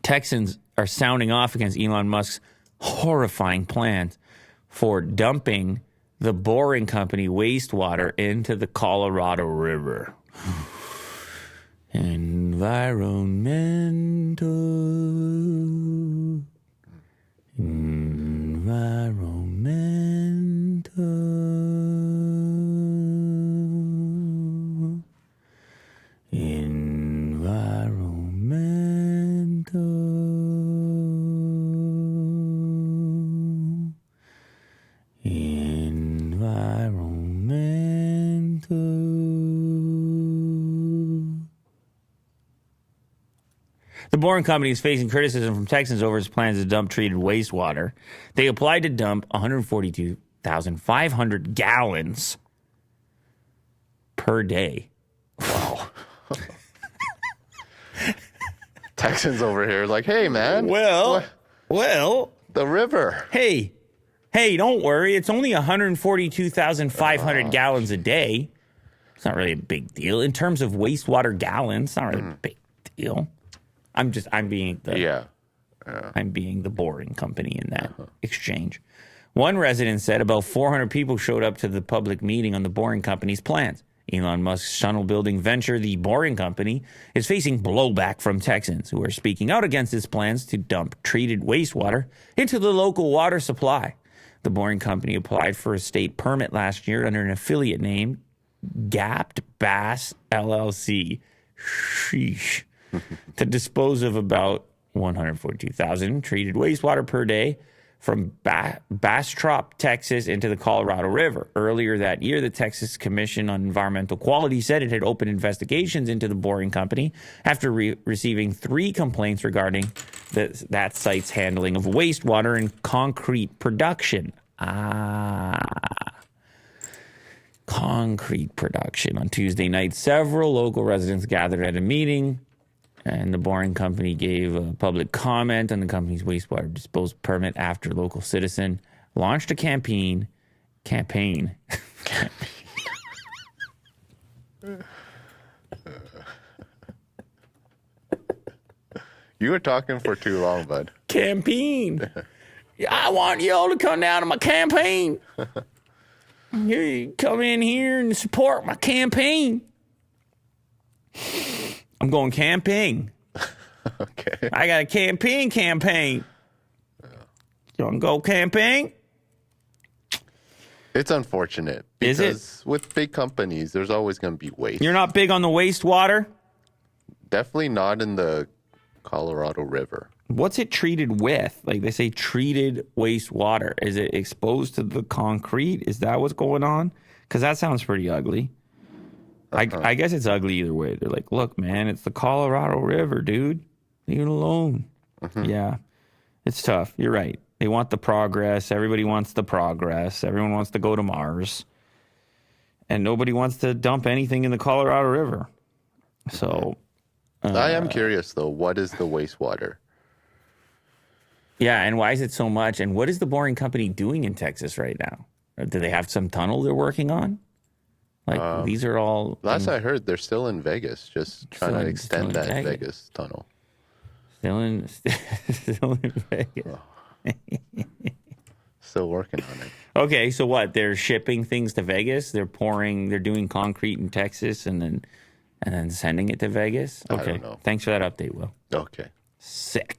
Texans are sounding off against Elon Musk's horrifying plans for dumping the boring company wastewater into the Colorado River. Environmental. The boring company is facing criticism from Texans over its plans to dump treated wastewater. They applied to dump 142,500 gallons per day. Wow. Texans over here like, hey, man. Well, the river. Hey, don't worry. It's only 142,500 gallons a day. It's not really a big deal. In terms of wastewater gallons, it's not really a big deal. I'm being the boring company in that exchange. One resident said about 400 people showed up to the public meeting on the boring company's plans. Elon Musk's tunnel building venture, the Boring Company, is facing blowback from Texans who are speaking out against its plans to dump treated wastewater into the local water supply. The Boring Company applied for a state permit last year under an affiliate name, Gapped Bass LLC. Sheesh. To dispose of about 142,000 treated wastewater per day from Bastrop, Texas, into the Colorado River. Earlier that year, the Texas Commission on Environmental Quality said it had opened investigations into the Boring Company after receiving 3 complaints regarding that site's handling of wastewater and concrete production. Concrete production. On Tuesday night, several local residents gathered at a meeting, and the Boring Company gave a public comment on the company's wastewater disposal permit after a local citizen launched a campaign. You were talking for too long, bud. Campaign. I want you all to come down to my campaign. You come in here and support my campaign. I'm going camping. Okay. I got a campaign. You want to go camping? It's unfortunate because Is it? With big companies, there's always going to be waste. You're not big on the wastewater? Definitely not in the Colorado River. What's it treated with? Like they say treated wastewater. Is it exposed to the concrete? Is that what's going on? Because that sounds pretty ugly. I guess it's ugly either way. They're like, look, man, it's the Colorado River, dude. Leave it alone. Yeah, it's tough. You're right. They want the progress. Everybody wants the progress. Everyone wants to go to Mars. And nobody wants to dump anything in the Colorado River. So I am curious, though. What is the wastewater? Yeah, and why is it so much? And what is the Boring Company doing in Texas right now? Do they have some tunnel they're working on? Like, these are all... Last I heard, they're still in Vegas, just trying to extend that Vegas tunnel. Still in Vegas. Still working on it. Okay, so what? They're shipping things to Vegas? They're doing concrete in Texas and then sending it to Vegas? Okay. I don't know. Thanks for that update, Will. Okay. Sick.